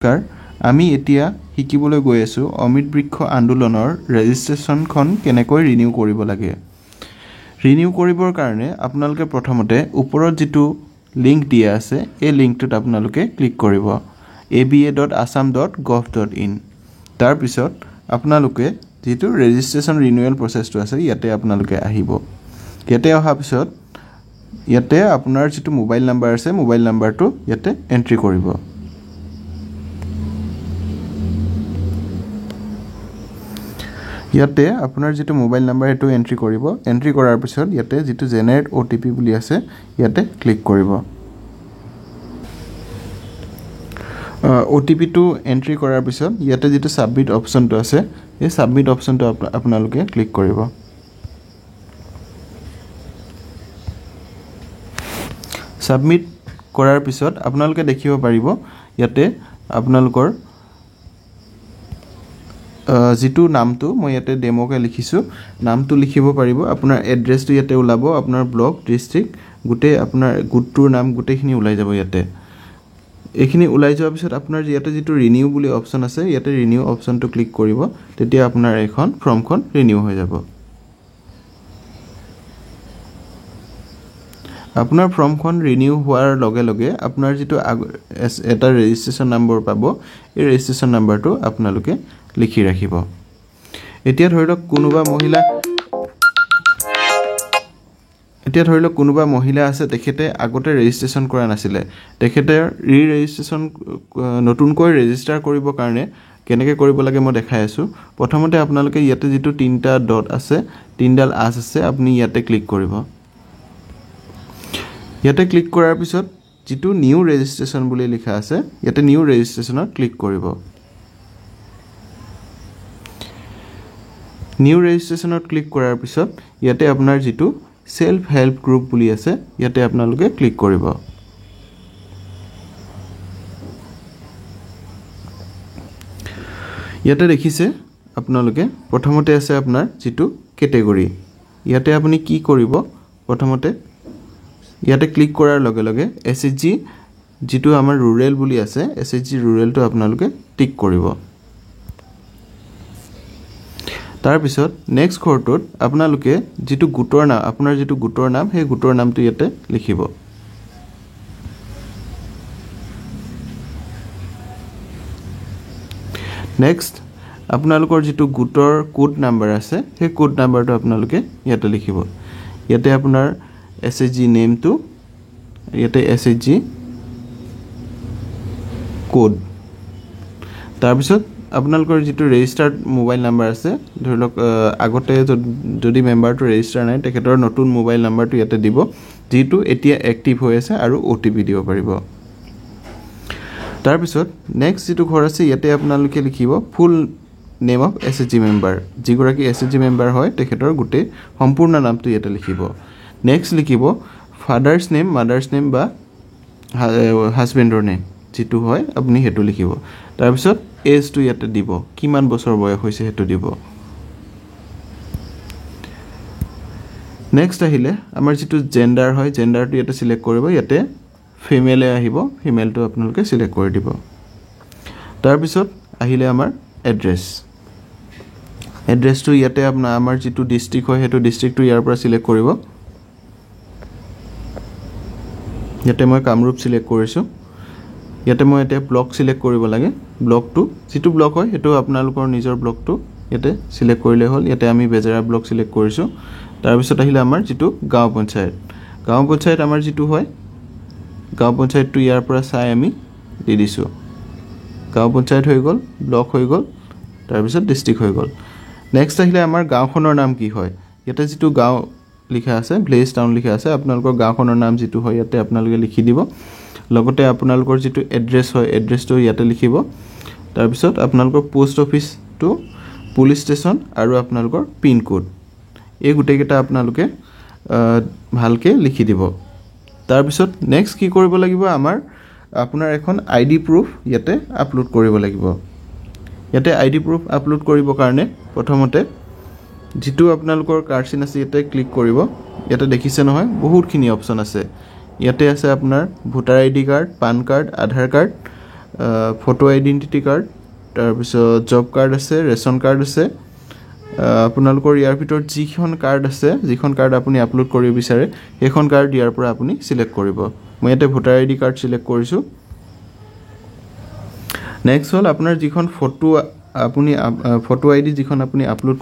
নমস্কাৰ আমি এতিয়া শিকিবলৈ গৈ আছো অমৃত বৃক্ষ আন্দোলনৰ ৰেজিষ্ট্ৰেচনখন কেনেকৈ ৰিনিউ কৰিব লাগে ৰিনিউ কৰিবৰ কাৰণে আপোনালোকে প্ৰথমতে ওপৰত যেটো লিংক দিয়া আছে এই লিংকটোত আপোনালোকে ক্লিক কৰিব aba.assam.gov.in তাৰ পিছত আপোনালোকে যেটো ৰেজিষ্ট্ৰেচন ৰিনিউৱেল প্ৰচেছটো আছে ইয়াতে আপোনালোকে আহিব ইয়াতে অহা পিছত ইয়াতে আপোনাৰ যেটো মোবাইল নাম্বাৰ আছে মোবাইল নাম্বাৰটো ইয়াতে এন্ট্ৰি কৰিব ইয়াতে আপোনাৰ যেটো মোবাইল নাম্বাৰ এটো এন্ট্ৰি কৰিব এন্ট্ৰি কৰাৰ পিছত ইয়াতে যেটো জেনাৰেট ওটিপি বুলি আছে ইয়াতে ক্লিক কৰিব ওটিপি টো এন্ট্ৰি কৰাৰ পিছত ইয়াতে যেটো সাবমিট অপচনটো আছে এই সাবমিট অপচনটো আপোনালোকে ক্লিক কৰিব সাবমিট কৰাৰ পিছত আপোনালোকে দেখিব পাৰিব ইয়াতে আপোনালোকৰ যেটো নামটো মই ইয়াতে ডেমোকে লিখিছো নামটো লিখিব পাৰিব আপোনাৰ এড্ৰেছটো ইয়াতে উলাব আপোনাৰ ব্লক ডিস্ট্ৰিক্ট গুটে আপোনাৰ গুটটোৰ নাম গুটেখিনি উলাই যাব ইয়াতে এখিনি উলাই যোৱাৰ পিছত আপোনাৰ ইয়াতে যেটো ৰিনিউ বুলি অপচন আছে ইয়াতে ৰিনিউ অপচনটো ক্লিক কৰিব তেতিয়া আপোনাৰ এখন ফৰ্মখন ৰিনিউ হৈ যাব আপোনাৰ ফৰ্মখন ৰিনিউ হোৱাৰ লগে লগে আপোনাৰ যেটো এটা ৰেজিষ্ট্ৰেচন নম্বৰ পাব এই ৰেজিষ্ট্ৰেচন নম্বৰটো আপোনালোকে লিখি ৰাখিব এতিয়া ধৰিলক কোনোবা মহিলা আছে তেখেতে আগতে ৰেজিষ্ট্ৰেচন কৰা নাছিলে তেখেতে ৰেজিষ্ট্ৰেচন নতুনকৈ ৰেজিষ্টাৰ কৰিব কাৰণে কেনেকৈ কৰিব লাগে মই দেখাই আছো প্ৰথমতে আপোনালোকে ইয়াতে যেটো তিনটা ডট আছে তিনডাল আঁচ আছে আপুনি ইয়াতে ক্লিক কৰিব ইয়াতে ক্লিক কৰাৰ পিছত যেটো নিউ ৰেজিষ্ট্ৰেচন বুলি লিখা আছে ইয়াতে নিউ ৰেজিষ্ট্ৰেচনত ক্লিক কৰিব নিউ ৰেজিষ্ট্ৰেচনত ক্লিক কৰাৰ পিছত ইয়াতে আপোনাৰ যেটো সেলফ হেল্প গ্ৰুপ বুলি আছে ইয়াতে আপোনালোকে ক্লিক কৰিব ইয়াতে দেখিছে আপোনালোকে প্ৰথমতে আছে আপোনাৰ যেটো ক্যাটেগৰী ইয়াতে আপুনি কি কৰিব প্ৰথমতে ইয়াতে ক্লিক কৰাৰ লগে লগে এসএসজি যেটো আমাৰ ৰুৰেল বুলি আছে এসএসজি ৰুৰেলটো আপোনালোকে টিক কৰিব তাৰ পিছত নেক্সট ঘৰটোত আপোনালোকে যেটো গুটৰ নাম আপোনাৰ যেটো গুটৰ নাম সেই গুটৰ নামটো ইয়াতে লিখিব নেক্সট আপোনালোকৰ যেটো গুটৰ কোড নাম্বাৰ আছে সেই কোড নাম্বাৰটো আপোনালোকে ইয়াতে লিখিব ইয়াতে আপোনাৰ এসএসজি নেমটো ইয়াতে এসএসজি কোড তাৰ পিছত আপোনালোকৰ যেটো ৰেজিষ্টাৰ্ড মোবাইল নাম্বাৰ আছে ধৰিলক আগতে যদি মেম্বাৰটো ৰেজিষ্টাৰ নাই তেখেতৰ নতুন মোবাইল নাম্বাৰটো ইয়াতে দিব যেটো এতিয়া এক্টিভ হৈ আছে আৰু ওটিপি দিব পাৰিব তাৰ পিছত নেক্সট যেটো ঘৰ আছে ইয়াতে আপোনালোকে লিখিব full name of SSG member যিগৰাকী এসএসজি মেম্বাৰ হয় তেখেতৰ গুটে সম্পূৰ্ণ নামটো ইয়াতে লিখিব নেক্সট লিখিব ফাদাৰ্স নেম মাদাৰ্স নেম বা হাজবেণ্ডৰ নেম যেটো হয় আপুনি হেতু লিখিব তাৰ পিছত এজটো ইয়াতে দিব কিমান বছৰ বয়স হৈছে হেতু দিব নেক্সট আহিলে আমাৰ যেটো জেন্ডাৰ হয় জেন্ডাৰটো ইয়াতে সিলেক্ট কৰিব ইয়াতে ফিমেলে আহিব ফিমেলটো আপোনালোকে সিলেক্ট কৰি দিব তাৰ পিছত আহিলে আমাৰ এড্ৰেছটো ইয়াতে আমাৰ যেটো ডিস্ট্ৰিক্ট হয় হেতু ডিস্ট্ৰিক্টটো ইয়াৰ পৰা সিলেক্ট কৰিব ইয়াতে মই কামৰূপ সিলেক্ট কৰিছো ইয়াতে মই এটা ব্লক সিলেক্ট কৰিব লাগে ব্লকটো যেটো ব্লক হয় হেতু আপোনালোকৰ নিজৰ ব্লকটো ইয়াতে সিলেক্ট কৰিলে হ'ল ইয়াতে আমি বেজেৰা ব্লক সিলেক্ট কৰিছো তাৰ পিছত আহিলে আমাৰ যেটো গাঁও পঞ্চায়ত আমাৰ যেটো হয় গাঁও পঞ্চায়তটো ইয়াৰ পৰা চাই আমি দি দিছো গাঁও পঞ্চায়ত হৈ গল ব্লক হৈ গল তাৰ পিছত ডিস্ট্ৰিক্ট হৈ গল নেক্সট আহিলে আমাৰ গাঁওখনৰ নাম কি হয় ইয়াতে যেটো গাঁও লিখা আছে ভিলেজ টাউন লিখা আছে আপোনালোকৰ গাঁওখনৰ নাম যেটো হয় ইয়াতে আপোনালোকে লিখি দিব লগতে আপোনালোকৰ যেটো এড্ৰেছ হয় এড্ৰেছটো ইয়াতে লিখিব তাৰ পিছত আপোনালোকৰ পোষ্ট অফিসটো পুলিশ ষ্টেচন আৰু আপোনালোকৰ পিন কোড এই গুটেকেটা আপোনালোকে ভালকে লিখি দিব তাৰ পিছত নেক্সট কি কৰিব লাগিব আপোনাৰ এখন আইডি প্ৰুফ ইয়াতে আপলোড কৰিব লাগিব ইয়াতে আইডি প্ৰুফ আপলোড কৰিব কাৰণে প্ৰথমতে যেটো আপোনালোকৰ কাৰ্ডছিন আছে ইয়াতে ক্লিক কৰিব ইয়াতে দেখিছে নহয় বহুতখিনি অপচন আছে ইয়াতে আছে আপোনাৰ voter ID card PAN card Aadhaar card photo identity card, তাৰপিছত জব কাৰ্ড আছে, ৰেচন কাৰ্ড আছে। আপোনালোকৰ ইয়াৰ ভিতৰত যিখন কাৰ্ড আছে, যিখন কাৰ্ড আপুনি আপলোড কৰিব বিচাৰে সেইখন কাৰ্ড ইয়াৰ পৰা আপুনি চিলেক্ট কৰিব। মই ইয়াতে ভোটাৰ আইডি কাৰ্ড চিলেক্ট কৰিছোঁ। নেক্সট হ'ল আপোনাৰ যিখন ফটো আইডি যিখন আপুনি আপলোড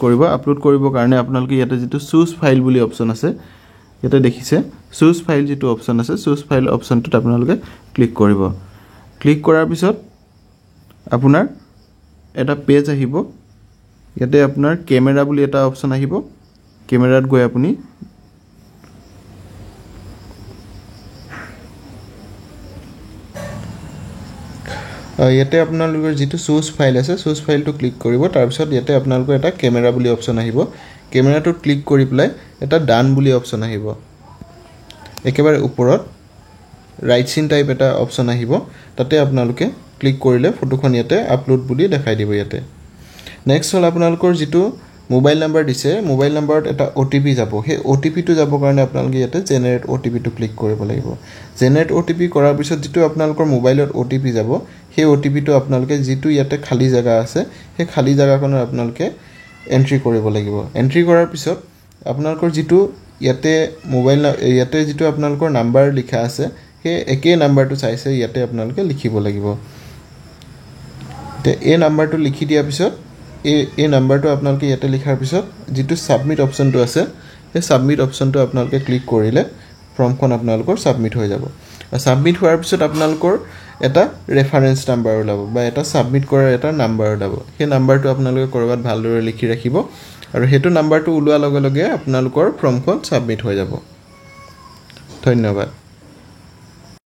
কৰিবৰ কাৰণে আপোনালোকে ইয়াতে যিটো চুজ ফাইল বুলি অপশ্যন আছে, ইয়াতে দেখিছে চুজ ফাইল যিটো অপশ্যন আছে, চুজ ফাইল অপশ্যনটোত আপোনালোকে ক্লিক কৰিব। ক্লিক কৰাৰ পিছত আপোনাৰ এটা পেজ আহিব। ইয়াতে আপোনাৰ কেমেৰা বুলি এটা অপশ্যন আহিব। কেমেৰাত গৈ আপুনি ইয়াতে আপোনালোকৰ যিটো চুজ ফাইল আছে, চুজ ফাইলটো ক্লিক কৰিব। তাৰপিছত ইয়াতে আপোনালোকৰ এটা কেমেৰা বুলি অপশ্যন আহিব। কেমেৰাটোত ক্লিক কৰি পেলাই এটা ডান বুলি অপশ্যন আহিব। একেবাৰে ওপৰত ৰাইট চিন টাইপ এটা অপশ্যন আহিব, তাতে আপোনালোকে ক্লিক কৰিলে ফটোখন ইয়াতে আপলোড বুলি দেখাই দিব ইয়াতে। নেক্সট হ'ল আপোনালোকৰ যিটো মোবাইল নাম্বাৰ দিছে, মোবাইল নাম্বাৰত এটা OTP যাব। সেই OTPটো যাবৰ কাৰণে আপোনালোকে ইয়াতে জেনেৰেট OTPটো ক্লিক কৰিব লাগিব। জেনেৰেট OTP কৰাৰ পিছত যিটো আপোনালোকৰ মোবাইলত OTP যাব, সেই OTPটো আপোনালোকে যিটো ইয়াতে খালী জেগা আছে, সেই খালী জেগাখনত আপোনালোকে এণ্ট্ৰি কৰিব লাগিব। এণ্ট্ৰি কৰাৰ পিছত আপোনালোকৰ যিটো ইয়াতে যিটো আপোনালোকৰ নাম্বাৰ লিখা আছে, সেই একেই নাম্বাৰটো চাইছে ইয়াতে আপোনালোকে লিখিব লাগিব। এই নাম্বাৰটো লিখি দিয়াৰ পিছত এই নাম্বাৰটো আপোনালোকে ইয়াতে লিখাৰ পিছত যিটো ছাবমিট অপশ্যনটো আছে, সেই ছাবমিট অপশ্যনটো আপোনালোকে ক্লিক কৰিলে ফৰ্মখন আপোনালোকৰ ছাবমিট হৈ যাব। ছাবমিট হোৱাৰ পিছত আপোনালোকৰ এটা ৰেফাৰেঞ্চ নাম্বাৰ ওলাব বা এটা ছাবমিট কৰাৰ এটা নাম্বাৰ ওলাব। সেই নাম্বাৰটো আপোনালোকে ক'ৰবাত ভালদৰে লিখি ৰাখিব আৰু সেইটো নাম্বাৰটো ওলোৱাৰ লগে লগে আপোনালোকৰ ফৰ্মখন ছাবমিট হৈ যাব। ধন্যবাদ।